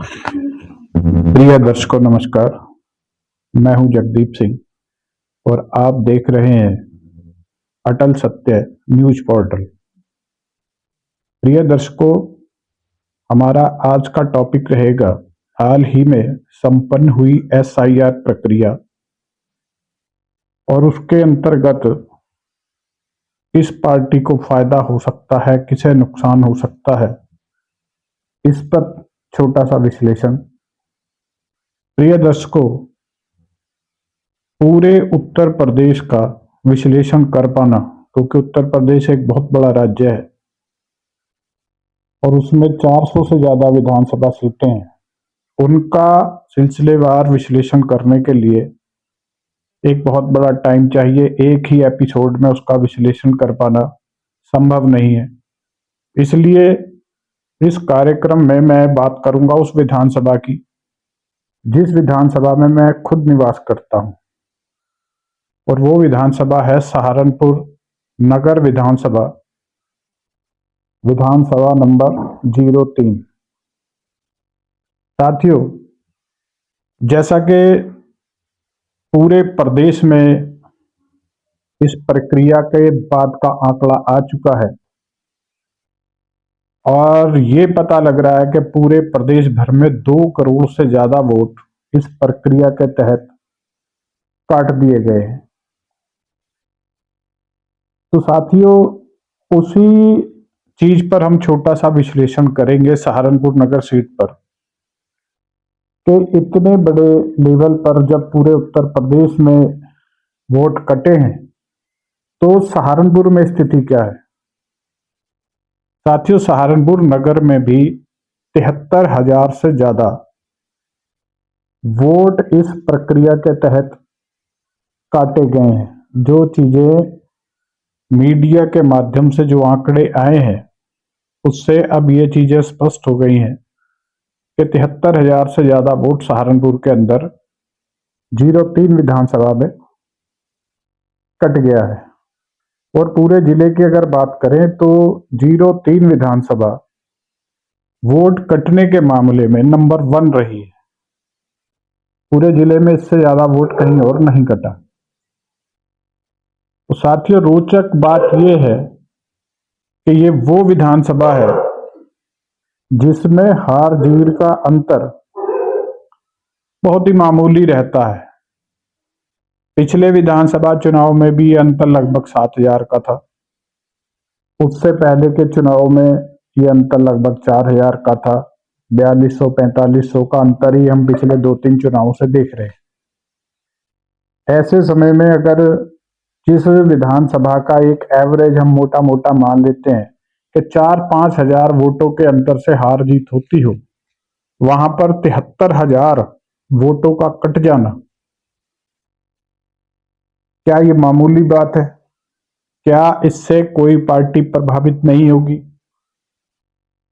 प्रिय दर्शकों नमस्कार। मैं हूं जगदीप सिंह और आप देख रहे हैं अटल सत्य न्यूज पोर्टल। प्रिय दर्शकों, हमारा आज का टॉपिक रहेगा हाल ही में संपन्न हुई एसआईआर प्रक्रिया और उसके अंतर्गत किस पार्टी को फायदा हो सकता है, किसे नुकसान हो सकता है, इस पर छोटा सा विश्लेषण। प्रिय दर्शकों, पूरे उत्तर प्रदेश का विश्लेषण कर पाना, क्योंकि उत्तर प्रदेश एक बहुत बड़ा राज्य है और उसमें 400 से ज्यादा विधानसभा सीटें हैं, उनका सिलसिलेवार विश्लेषण करने के लिए एक बहुत बड़ा टाइम चाहिए। एक ही एपिसोड में उसका विश्लेषण कर पाना संभव नहीं है। इसलिए इस कार्यक्रम में मैं बात करूंगा उस विधानसभा की जिस विधानसभा में मैं खुद निवास करता हूं, और वो विधानसभा है सहारनपुर नगर विधानसभा, विधानसभा नंबर 03। साथियों, जैसा कि पूरे प्रदेश में इस प्रक्रिया के बाद का आंकड़ा आ चुका है और ये पता लग रहा है कि पूरे प्रदेश भर में 2 करोड़ से ज्यादा वोट इस प्रक्रिया के तहत काट दिए गए हैं। तो साथियों, उसी चीज पर हम छोटा सा विश्लेषण करेंगे सहारनपुर नगर सीट पर कि इतने बड़े लेवल पर जब पूरे उत्तर प्रदेश में वोट कटे हैं तो सहारनपुर में स्थिति क्या है। साथियों, सहारनपुर नगर में भी 73,000 से ज्यादा वोट इस प्रक्रिया के तहत काटे गए हैं। जो चीजें मीडिया के माध्यम से जो आंकड़े आए हैं उससे अब ये चीजें स्पष्ट हो गई हैं कि 73,000 से ज्यादा वोट सहारनपुर के अंदर 03 विधानसभा में कट गया है। और पूरे जिले की अगर बात करें तो 03 विधानसभा वोट कटने के मामले में नंबर 1 रही है। पूरे जिले में इससे ज्यादा वोट कहीं और नहीं कटा। तो साथियों, रोचक बात यह है कि ये वो विधानसभा है जिसमें हार जीत का अंतर बहुत ही मामूली रहता है। पिछले विधानसभा चुनाव में भी ये अंतर लगभग 7,000 का था। उससे पहले के चुनाव में ये अंतर लगभग 4,000 का था। 4,200-4,500 का अंतर ही हम पिछले 2-3 चुनावों से देख रहे हैं। ऐसे समय में अगर जिस विधानसभा का एक एवरेज हम मोटा मोटा मान लेते हैं कि 4-5 हजार वोटों के अंतर से हार जीत होती हो, वहां पर 73,000 वोटों का कट जाना, क्या ये मामूली बात है? क्या इससे कोई पार्टी प्रभावित नहीं होगी?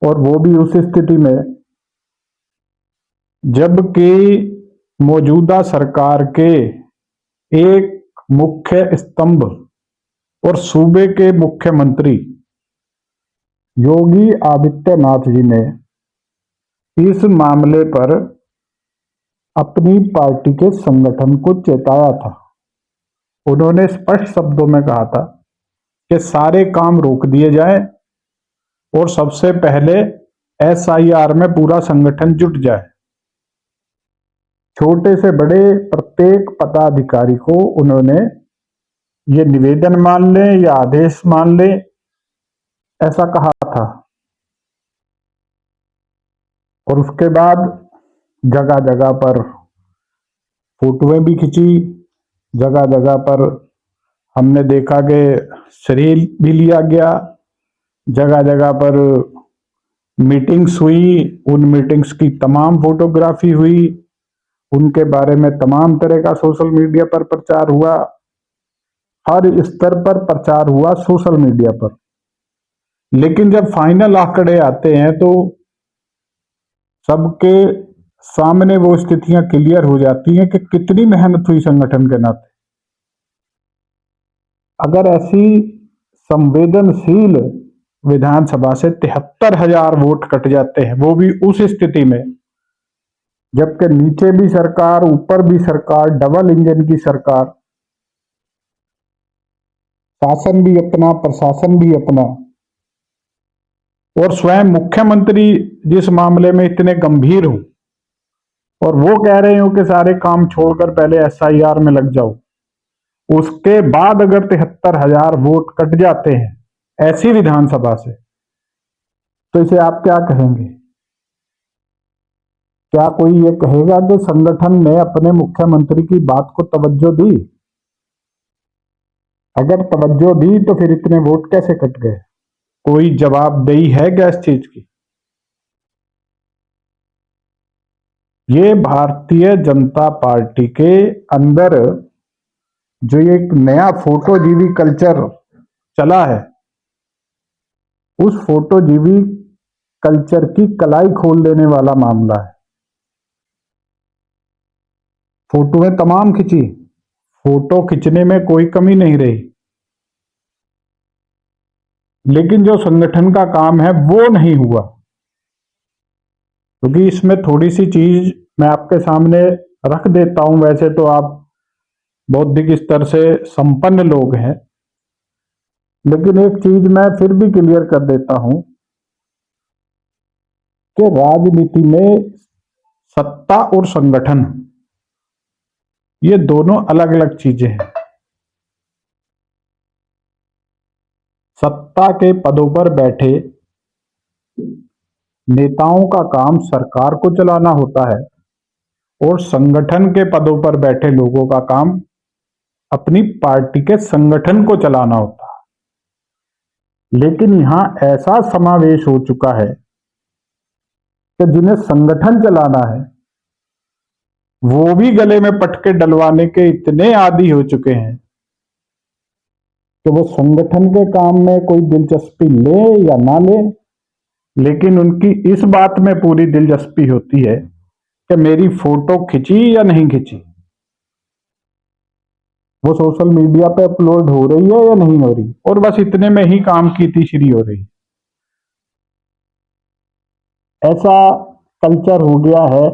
और वो भी उस स्थिति में जबकि मौजूदा सरकार के एक मुख्य स्तंभ और सूबे के मुख्यमंत्री योगी आदित्यनाथ जी ने इस मामले पर अपनी पार्टी के संगठन को चेताया था। उन्होंने स्पष्ट शब्दों में कहा था कि सारे काम रोक दिए जाएं और सबसे पहले एसआईआर में पूरा संगठन जुट जाए। छोटे से बड़े प्रत्येक पदाधिकारी को उन्होंने ये निवेदन मान ले या आदेश मान ले, ऐसा कहा था। और उसके बाद जगह जगह पर फोटोएं भी खिंची, जगह जगह पर हमने देखा कि श्रेय भी लिया गया, जगह जगह पर मीटिंग्स हुई, उन मीटिंग्स की तमाम फोटोग्राफी हुई, उनके बारे में तमाम तरह का सोशल मीडिया पर प्रचार हुआ। हर स्तर पर प्रचार हुआ सोशल मीडिया पर। लेकिन जब फाइनल आंकड़े आते हैं तो सबके सामने वो स्थितियां क्लियर हो जाती हैं कि कितनी मेहनत हुई संगठन के नाते। अगर ऐसी संवेदनशील विधानसभा से 73,000 वोट कट जाते हैं, वो भी उस स्थिति में जबकि नीचे भी सरकार, ऊपर भी सरकार, डबल इंजन की सरकार, शासन भी अपना, प्रशासन भी अपना, और स्वयं मुख्यमंत्री जिस मामले में इतने गंभीर हो और वो कह रहे हो कि सारे काम छोड़कर पहले एसआईआर में लग जाओ, उसके बाद अगर 73,000 वोट कट जाते हैं ऐसी विधानसभा से, तो इसे आप क्या कहेंगे? क्या कोई ये कहेगा कि संगठन ने अपने मुख्यमंत्री की बात को तवज्जो दी? अगर तवज्जो दी तो फिर इतने वोट कैसे कट गए? कोई जवाबदेही है क्या इस चीज की? ये भारतीय जनता पार्टी के अंदर जो ये एक नया फोटोजीवी कल्चर चला है, उस फोटोजीवी कल्चर की कलाई खोल देने वाला मामला है। फोटोएं तमाम खिंची, फोटो खींचने में कोई कमी नहीं रही, लेकिन जो संगठन का काम है वो नहीं हुआ। क्योंकि इसमें थोड़ी सी चीज मैं आपके सामने रख देता हूं। वैसे तो आप बौद्धिक स्तर से संपन्न लोग हैं, लेकिन एक चीज मैं फिर भी क्लियर कर देता हूं कि राजनीति में सत्ता और संगठन ये दोनों अलग अलग चीजें हैं। सत्ता के पदों पर बैठे नेताओं का काम सरकार को चलाना होता है और संगठन के पदों पर बैठे लोगों का काम अपनी पार्टी के संगठन को चलाना होता है। लेकिन यहां ऐसा समावेश हो चुका है कि जिन्हें संगठन चलाना है वो भी गले में पटके डलवाने के इतने आदी हो चुके हैं कि वो संगठन के काम में कोई दिलचस्पी ले या ना ले, लेकिन उनकी इस बात में पूरी दिलचस्पी होती है कि मेरी फोटो खिंची या नहीं खिंची, वो सोशल मीडिया पे अपलोड हो रही है या नहीं हो रही, और बस इतने में ही काम की तीसरी हो रही। ऐसा कल्चर हो गया है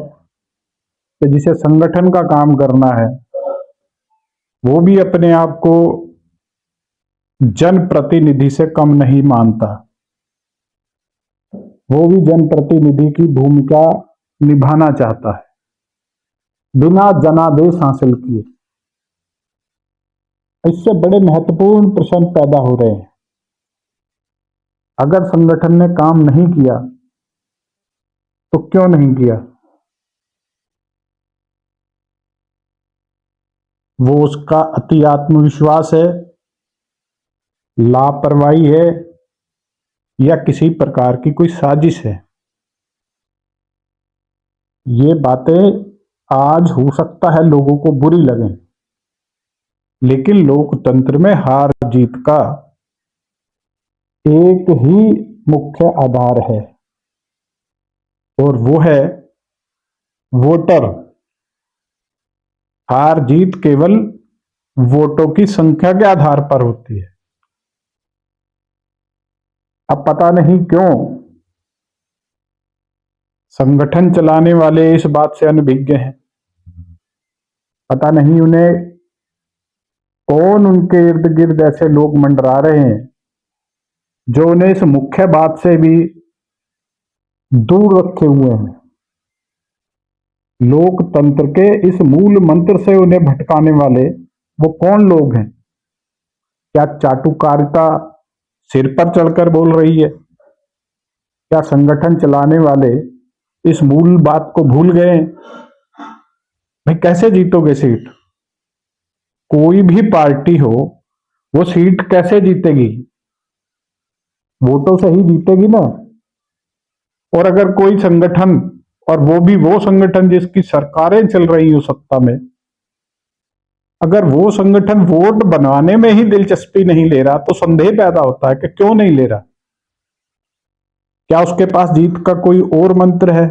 कि जिसे संगठन का काम करना है वो भी अपने आप को जनप्रतिनिधि से कम नहीं मानता। वो भी जनप्रतिनिधि की भूमिका निभाना चाहता है बिना जनादेश हासिल किए। इससे बड़े महत्वपूर्ण प्रश्न पैदा हो रहे हैं। अगर संगठन ने काम नहीं किया तो क्यों नहीं किया? वो उसका अति आत्मविश्वास है, लापरवाही है, या किसी प्रकार की कोई साजिश है? ये बातें आज हो सकता है लोगों को बुरी लगें, लेकिन लोकतंत्र में हार जीत का एक ही मुख्य आधार है और वो है वोटर। हार जीत केवल वोटों की संख्या के आधार पर होती है। अब पता नहीं क्यों संगठन चलाने वाले इस बात से अनभिज्ञ हैं। पता नहीं उन्हें कौन उनके इर्द गिर्द ऐसे लोग मंडरा रहे हैं जो उन्हें इस मुख्य बात से भी दूर रखे हुए हैं। लोकतंत्र के इस मूल मंत्र से उन्हें भटकाने वाले वो कौन लोग हैं? क्या चाटुकारिता सिर पर चढ़कर बोल रही है? क्या संगठन चलाने वाले इस मूल बात को भूल गए हैं? भाई कैसे जीतोगे सीट? कोई भी पार्टी हो वो सीट कैसे जीतेगी? वोटों से ही जीतेगी ना। और अगर कोई संगठन, और वो भी वो संगठन जिसकी सरकारें चल रही हो सत्ता में, अगर वो संगठन वोट बनवाने में ही दिलचस्पी नहीं ले रहा तो संदेह पैदा होता है कि क्यों नहीं ले रहा। क्या उसके पास जीत का कोई और मंत्र है?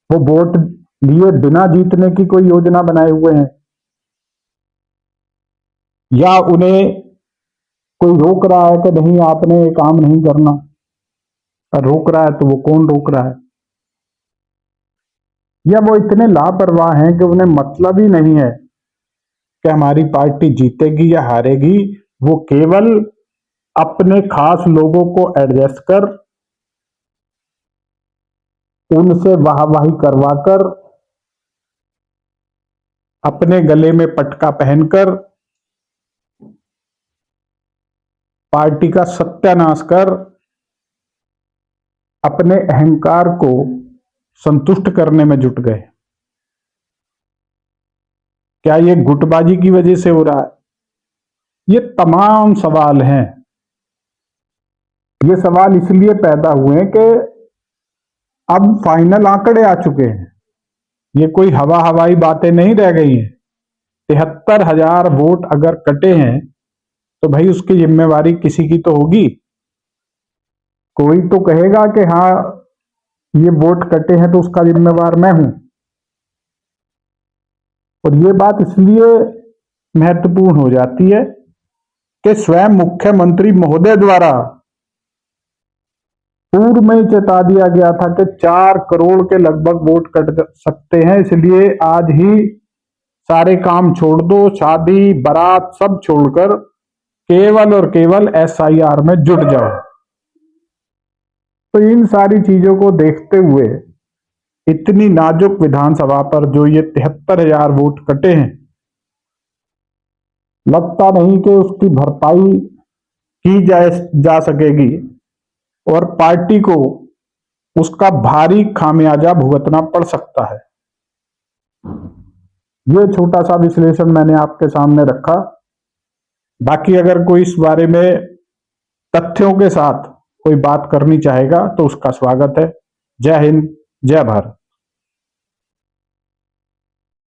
वो वोट लिए बिना जीतने की कोई योजना बनाए हुए हैं, या उन्हें कोई रोक रहा है कि नहीं आपने ये काम नहीं करना? रोक रहा है तो वो कौन रोक रहा है? या वो इतने लापरवाह हैं कि उन्हें मतलब ही नहीं है कि हमारी पार्टी जीतेगी या हारेगी। वो केवल अपने खास लोगों को एडजस्ट कर, उनसे वाहवाही करवाकर, अपने गले में पटका पहनकर पार्टी का सत्यानाश कर अपने अहंकार को संतुष्ट करने में जुट गए। क्या ये गुटबाजी की वजह से हो रहा है? ये तमाम सवाल हैं। ये सवाल इसलिए पैदा हुए कि अब फाइनल आंकड़े आ चुके हैं। ये कोई हवा हवाई बातें नहीं रह गई हैं। 73,000 वोट अगर कटे हैं तो भाई उसकी जिम्मेवारी किसी की तो होगी। कोई तो कहेगा कि हाँ ये वोट कटे हैं तो उसका जिम्मेवार मैं हूं। और ये बात इसलिए महत्वपूर्ण हो जाती है कि स्वयं मुख्यमंत्री महोदय द्वारा पूर्व में चेता दिया गया था कि 4 करोड़ के लगभग वोट कट सकते हैं, इसलिए आज ही सारे काम छोड़ दो, शादी बारात सब छोड़कर केवल और केवल SIR में जुट जाओ। तो इन सारी चीजों को देखते हुए इतनी नाजुक विधानसभा पर जो ये 73,000 वोट कटे हैं, लगता नहीं कि उसकी भरपाई की जा सकेगी और पार्टी को उसका भारी खामियाजा भुगतना पड़ सकता है। ये छोटा सा विश्लेषण मैंने आपके सामने रखा। बाकी अगर कोई इस बारे में तथ्यों के साथ कोई बात करनी चाहेगा तो उसका स्वागत है। जय हिंद, जय भारत।